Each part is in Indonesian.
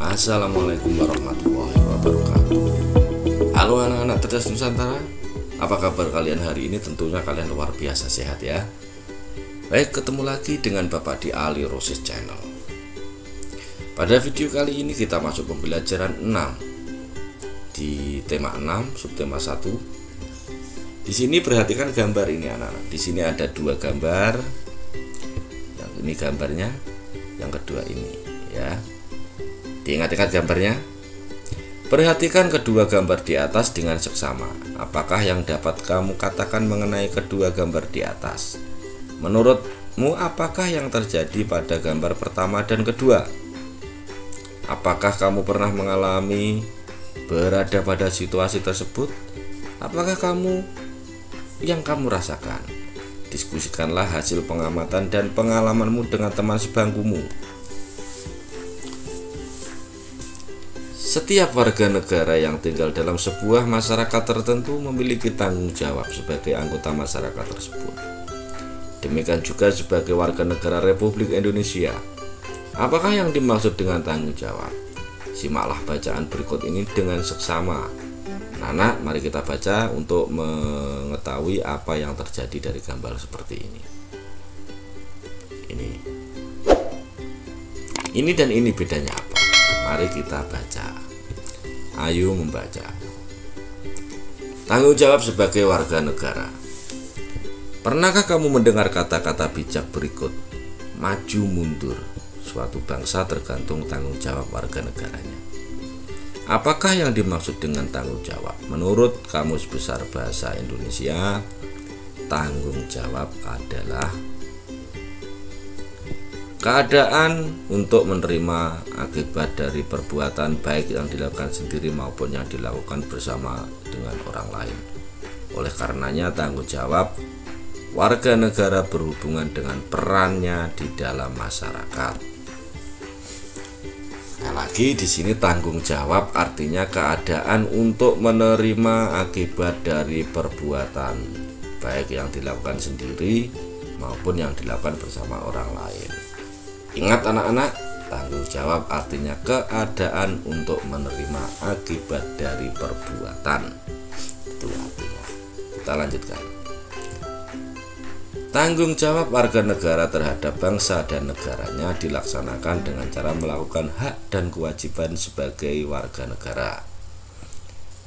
Assalamualaikum warahmatullahi wabarakatuh. Halo anak-anak cerdas Nusantara, apa kabar kalian hari ini? Tentunya kalian luar biasa sehat ya. Baik, ketemu lagi dengan Bapak di Ali Rosis Channel. Pada video kali ini kita masuk pembelajaran 6 di tema 6 subtema 1. Di sini perhatikan gambar ini anak-anak. Di sini ada dua gambar. Yang ini gambarnya, yang kedua ini ya. Diingat-ingat gambarnya. Perhatikan kedua gambar di atas dengan seksama. Apakah yang dapat kamu katakan mengenai kedua gambar di atas? Menurutmu apakah yang terjadi pada gambar pertama dan kedua? Apakah kamu pernah mengalami berada pada situasi tersebut? Apakah yang kamu rasakan? Diskusikanlah hasil pengamatan dan pengalamanmu dengan teman sebangkumu. Setiap warga negara yang tinggal dalam sebuah masyarakat tertentu memiliki tanggung jawab sebagai anggota masyarakat tersebut. Demikian juga sebagai warga negara Republik Indonesia. Apakah yang dimaksud dengan tanggung jawab? Simaklah bacaan berikut ini dengan seksama. Nana, mari kita baca untuk mengetahui apa yang terjadi dari gambar seperti ini. Ini dan ini bedanya apa? Mari kita baca. Ayo membaca. Tanggung jawab sebagai warga negara. Pernahkah kamu mendengar kata-kata bijak berikut? Maju mundur. Suatu bangsa tergantung tanggung jawab warga negaranya. Apakah yang dimaksud dengan tanggung jawab? Menurut Kamus Besar Bahasa Indonesia, tanggung jawab adalah keadaan untuk menerima akibat dari perbuatan baik yang dilakukan sendiri maupun yang dilakukan bersama dengan orang lain. Oleh karenanya tanggung jawab warga negara berhubungan dengan perannya di dalam masyarakat. Nah, lagi di sini tanggung jawab artinya keadaan untuk menerima akibat dari perbuatan baik yang dilakukan sendiri maupun yang dilakukan bersama orang lain. Ingat anak-anak, tanggung jawab artinya keadaan untuk menerima akibat dari perbuatan. Itu artinya. Kita lanjutkan. Tanggung jawab warga negara terhadap bangsa dan negaranya dilaksanakan dengan cara melakukan hak dan kewajiban sebagai warga negara.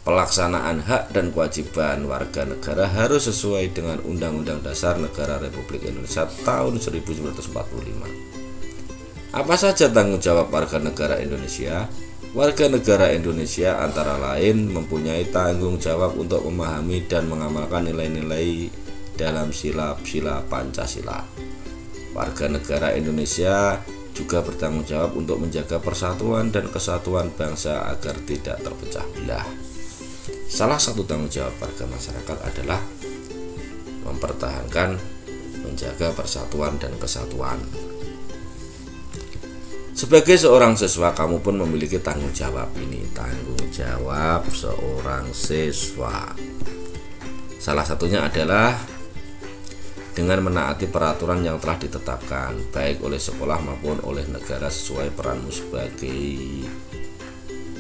Pelaksanaan hak dan kewajiban warga negara harus sesuai dengan Undang-Undang Dasar Negara Republik Indonesia tahun 1945. Apa saja tanggung jawab warga negara Indonesia? Warga negara Indonesia antara lain mempunyai tanggung jawab untuk memahami dan mengamalkan nilai-nilai dalam sila-sila Pancasila. Warga negara Indonesia juga bertanggung jawab untuk menjaga persatuan dan kesatuan bangsa agar tidak terpecah belah. Salah satu tanggung jawab warga masyarakat adalah mempertahankan, menjaga persatuan dan kesatuan. Sebagai seorang siswa, kamu pun memiliki tanggung jawab ini. Tanggung jawab seorang siswa. Salah satunya adalah dengan menaati peraturan yang telah ditetapkan, baik oleh sekolah maupun oleh negara sesuai peranmu sebagai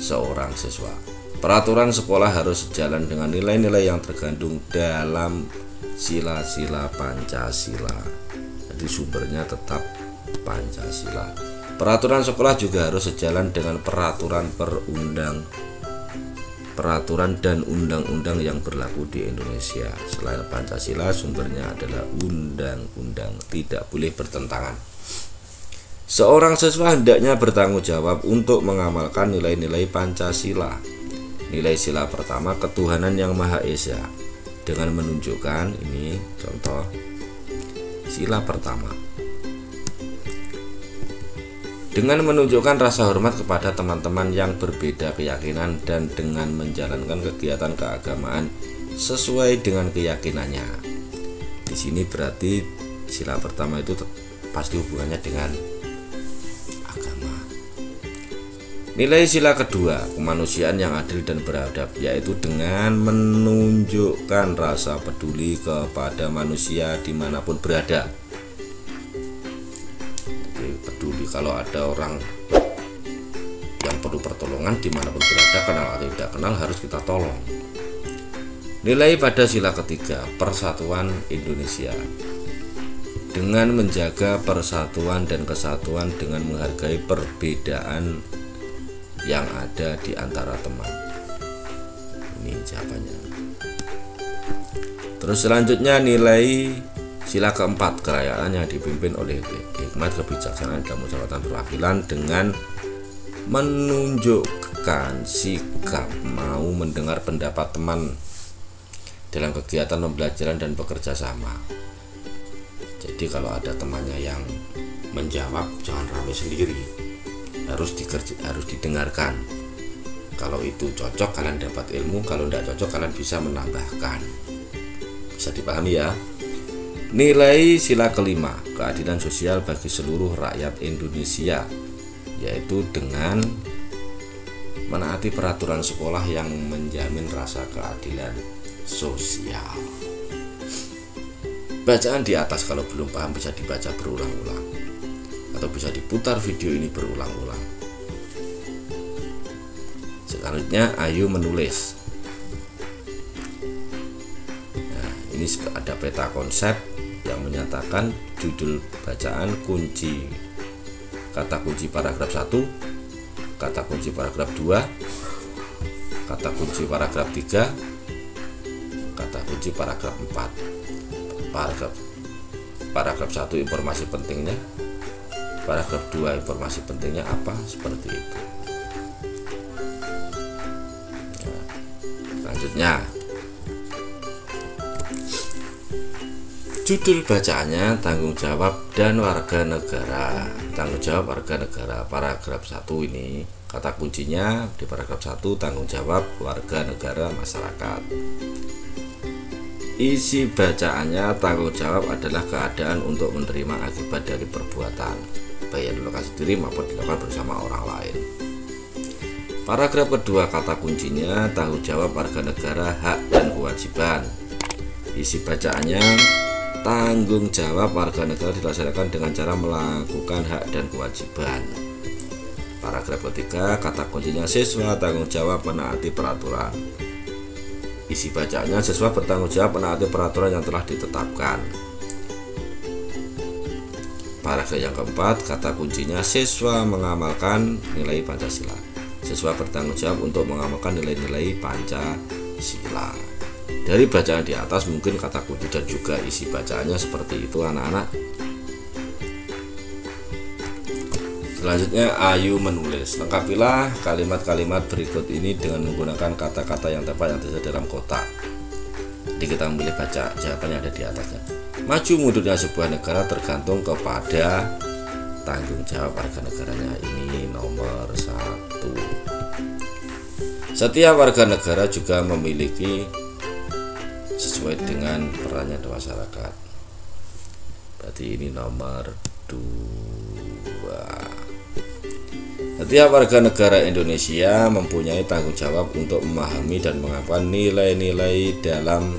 seorang siswa. Peraturan sekolah harus sejalan dengan nilai-nilai yang terkandung dalam sila-sila Pancasila. Jadi sumbernya tetap Pancasila. Peraturan sekolah juga harus sejalan dengan peraturan dan undang-undang yang berlaku di Indonesia. Selain Pancasila, sumbernya adalah undang-undang, tidak boleh bertentangan. Seorang siswa hendaknya bertanggung jawab untuk mengamalkan nilai-nilai Pancasila. Nilai sila pertama, ketuhanan yang Maha Esa, dengan menunjukkan ini contoh sila pertama. Dengan menunjukkan rasa hormat kepada teman-teman yang berbeda keyakinan dan dengan menjalankan kegiatan keagamaan sesuai dengan keyakinannya. Di sini berarti sila pertama itu pasti hubungannya dengan agama. Nilai sila kedua, kemanusiaan yang adil dan beradab, yaitu dengan menunjukkan rasa peduli kepada manusia dimanapun berada. Peduli kalau ada orang yang perlu pertolongan dimanapun berada, kenal atau tidak kenal harus kita tolong. Nilai pada sila ketiga, persatuan Indonesia. Dengan menjaga persatuan dan kesatuan dengan menghargai perbedaan yang ada di antara teman. Ini jawabannya. Terus selanjutnya nilai sila keempat, kerajaan yang dipimpin oleh hikmat kebijaksanaan dan musyawaratan perwakilan dengan menunjukkan sikap mau mendengar pendapat teman dalam kegiatan pembelajaran dan bekerja sama. Jadi kalau ada temannya yang menjawab, jangan rame sendiri, harus didengarkan. Kalau itu cocok kalian dapat ilmu, kalau tidak cocok kalian bisa menambahkan. Bisa dipahami ya. Nilai sila kelima, keadilan sosial bagi seluruh rakyat Indonesia, yaitu dengan menaati peraturan sekolah yang menjamin rasa keadilan sosial. Bacaan di atas kalau belum paham bisa dibaca berulang-ulang atau bisa diputar video ini berulang-ulang. Selanjutnya Ayu menulis. Nah, ini ada peta konsep yang menyatakan judul bacaan, kunci kata kunci paragraf 1, kata kunci paragraf 2, kata kunci paragraf 3, kata kunci paragraf 4. Paragraf 1 informasi pentingnya, paragraf 2 informasi pentingnya apa, seperti itu. Nah, selanjutnya judul bacaannya tanggung jawab dan warga negara. Tanggung jawab warga negara, paragraf 1 ini kata kuncinya di paragraf 1, tanggung jawab warga negara masyarakat. Isi bacaannya, tanggung jawab adalah keadaan untuk menerima akibat dari perbuatan, baik yang dilakukan sendiri maupun dilakukan bersama orang lain. Paragraf kedua kata kuncinya, tanggung jawab warga negara, hak dan kewajiban. Isi bacaannya, tanggung jawab warga negara dilaksanakan dengan cara melakukan hak dan kewajiban. Paragraf ketiga kata kuncinya, siswa tanggung jawab menaati peraturan. Isi bacaannya, siswa bertanggung jawab menaati peraturan yang telah ditetapkan. Paragraf yang keempat kata kuncinya, siswa mengamalkan nilai Pancasila. Siswa bertanggung jawab untuk mengamalkan nilai-nilai Pancasila. Dari bacaan di atas mungkin kata kunci dan juga isi bacaannya seperti itu anak-anak. Selanjutnya Ayu menulis. Lengkapilah kalimat-kalimat berikut ini dengan menggunakan kata-kata yang tepat yang tersedia dalam kotak. Jadi kita memilih baca jawaban yang ada di atasnya. Maju mundurnya sebuah negara tergantung kepada tanggung jawab warga negaranya. Ini nomor 1. Setiap warga negara juga memiliki sesuai dengan perannya di masyarakat. Berarti ini nomor 2. Setiap warga negara Indonesia mempunyai tanggung jawab untuk memahami dan mengamalkan nilai-nilai dalam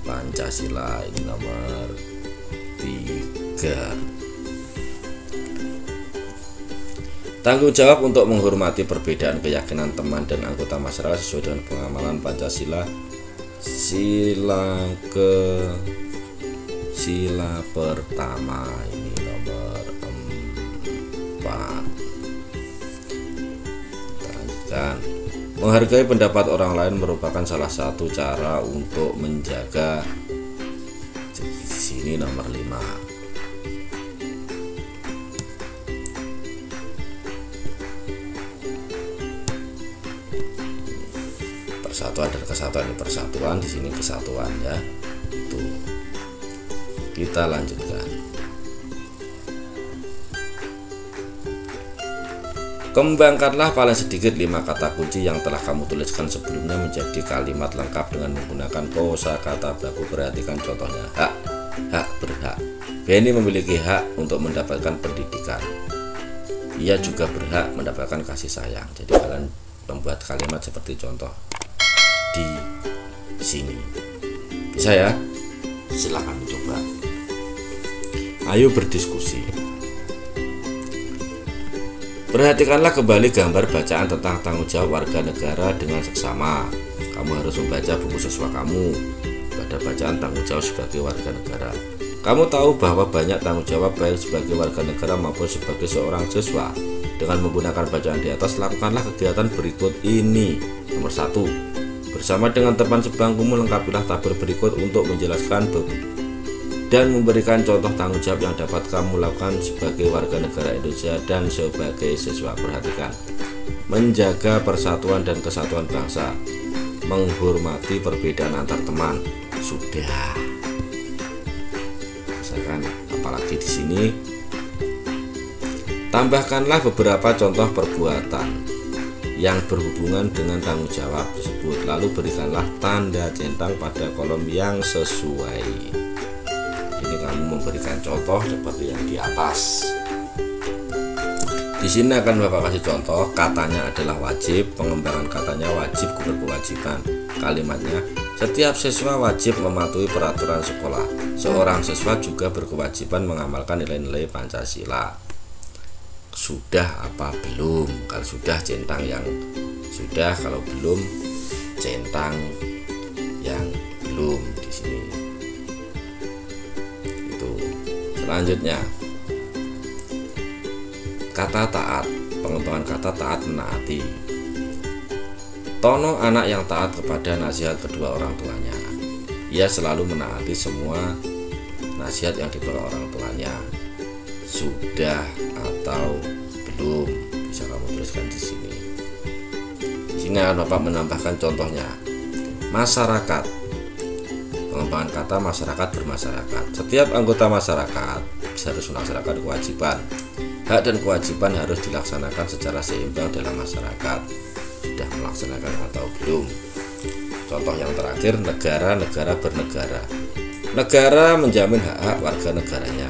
Pancasila. Ini nomor 3. Tanggung jawab untuk menghormati perbedaan keyakinan teman dan anggota masyarakat sesuai dengan pengamalan Pancasila. Sila pertama, ini nomor 4. Kita lanjutkan. Menghargai pendapat orang lain merupakan salah satu cara untuk menjaga. Di sini nomor 5. Persatuan dan kesatuan, ini persatuan, di sini kesatuan ya. Itu. Kita lanjutkan. Kembangkanlah paling sedikit 5 kata kunci yang telah kamu tuliskan sebelumnya menjadi kalimat lengkap dengan menggunakan kosakata baku. Perhatikan contohnya. Hak, berhak. Benny memiliki hak untuk mendapatkan pendidikan. Ia juga berhak mendapatkan kasih sayang. Jadi kalian membuat kalimat seperti contoh di sini. Bisa ya? Silakan coba. Ayo berdiskusi. Perhatikanlah kembali gambar bacaan tentang tanggung jawab warga negara dengan seksama. Kamu harus membaca buku siswa kamu pada bacaan tanggung jawab sebagai warga negara. Kamu tahu bahwa banyak tanggung jawab baik sebagai warga negara maupun sebagai seorang siswa. Dengan menggunakan bacaan di atas, lakukanlah kegiatan berikut ini. Nomor 1. Bersama dengan teman sebangkumu, lengkapilah tabel berikut untuk menjelaskan dan memberikan contoh tanggung jawab yang dapat kamu lakukan sebagai warga negara Indonesia dan sebagai siswa. Perhatikan: menjaga persatuan dan kesatuan bangsa, menghormati perbedaan antar teman. Sudah. Misalkan apalagi di sini, tambahkanlah beberapa contoh perbuatan yang berhubungan dengan tanggung jawab tersebut, lalu berikanlah tanda centang pada kolom yang sesuai. Ini kamu memberikan contoh seperti yang di atas. Di sini akan Bapak kasih contoh. Katanya adalah wajib, pengembangan katanya wajib berkewajiban. Kalimatnya, setiap siswa wajib mematuhi peraturan sekolah. Seorang siswa juga berkewajiban mengamalkan nilai-nilai Pancasila. Sudah apa belum? Kalau sudah, centang yang sudah. Kalau belum, centang yang belum di sini. Selanjutnya, kata taat, pengembangan kata taat menaati. Tono anak yang taat kepada nasihat kedua orang tuanya. Ia selalu menaati semua nasihat yang diberi orang tuanya. Sudah atau belum? Bisa kamu tuliskan di sini. Di sini Bapak menambahkan contohnya. Masyarakat. Pengembangan kata masyarakat bermasyarakat. Setiap anggota masyarakat harus melaksanakan kewajiban. Hak dan kewajiban harus dilaksanakan secara seimbang dalam masyarakat. Sudah melaksanakan atau belum? Contoh yang terakhir, negara bernegara. Negara menjamin hak-hak warga negaranya.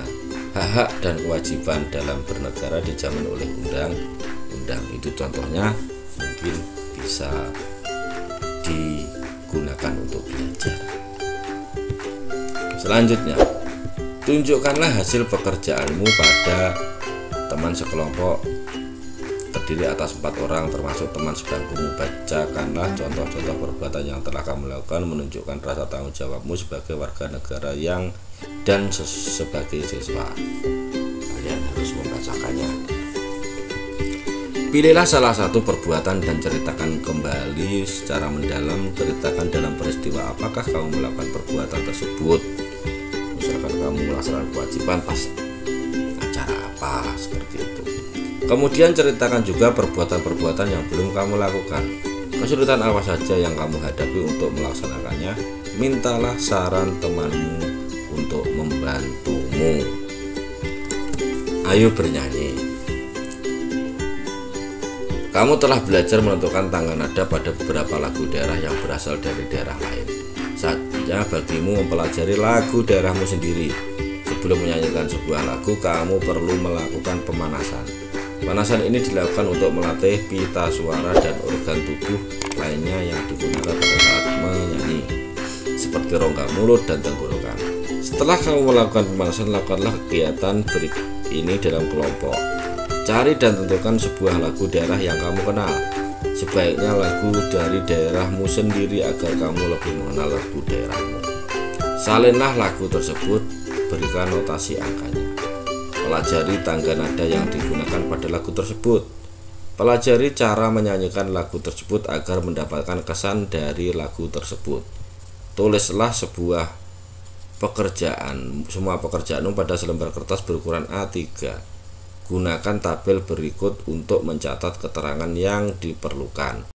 Hak-hak dan kewajiban dalam bernegara dijamin oleh undang-undang. Itu contohnya, mungkin bisa digunakan untuk belajar. Selanjutnya, tunjukkanlah hasil pekerjaanmu pada teman sekelompok terdiri atas 4 orang termasuk teman sebangkumu. Bacakanlah contoh-contoh perbuatan yang telah kamu lakukan, menunjukkan rasa tanggung jawabmu sebagai warga negara dan sebagai siswa. Kalian harus membacakannya. Pilihlah salah satu perbuatan dan ceritakan kembali secara mendalam. Ceritakan dalam peristiwa apakah kamu melakukan perbuatan tersebut. Misalkan kamu melaksanakan kewajiban pas acara apa, seperti itu. Kemudian ceritakan juga perbuatan-perbuatan yang belum kamu lakukan. Kesulitan apa saja yang kamu hadapi untuk melaksanakannya. Mintalah saran temanmu untuk membantumu. Ayo bernyanyi. Kamu telah belajar menentukan tangga nada pada beberapa lagu daerah yang berasal dari daerah lain. Saatnya bagimu mempelajari lagu daerahmu sendiri. Sebelum menyanyikan sebuah lagu, kamu perlu melakukan pemanasan. Pemanasan ini dilakukan untuk melatih pita suara dan organ tubuh lainnya yang digunakan pada saat menyanyi, seperti rongga mulut dan tenggorokan. Setelah kamu melakukan pemanasan, lakukanlah kegiatan berikut ini dalam kelompok. Cari dan tentukan sebuah lagu daerah yang kamu kenal. Sebaiknya lagu dari daerahmu sendiri agar kamu lebih mengenal lagu daerahmu. Salinlah lagu tersebut, berikan notasi angkanya. Pelajari tangga nada yang digunakan pada lagu tersebut. Pelajari cara menyanyikan lagu tersebut agar mendapatkan kesan dari lagu tersebut. Tulislah semua pekerjaanmu pada selembar kertas berukuran A3. Gunakan tabel berikut untuk mencatat keterangan yang diperlukan.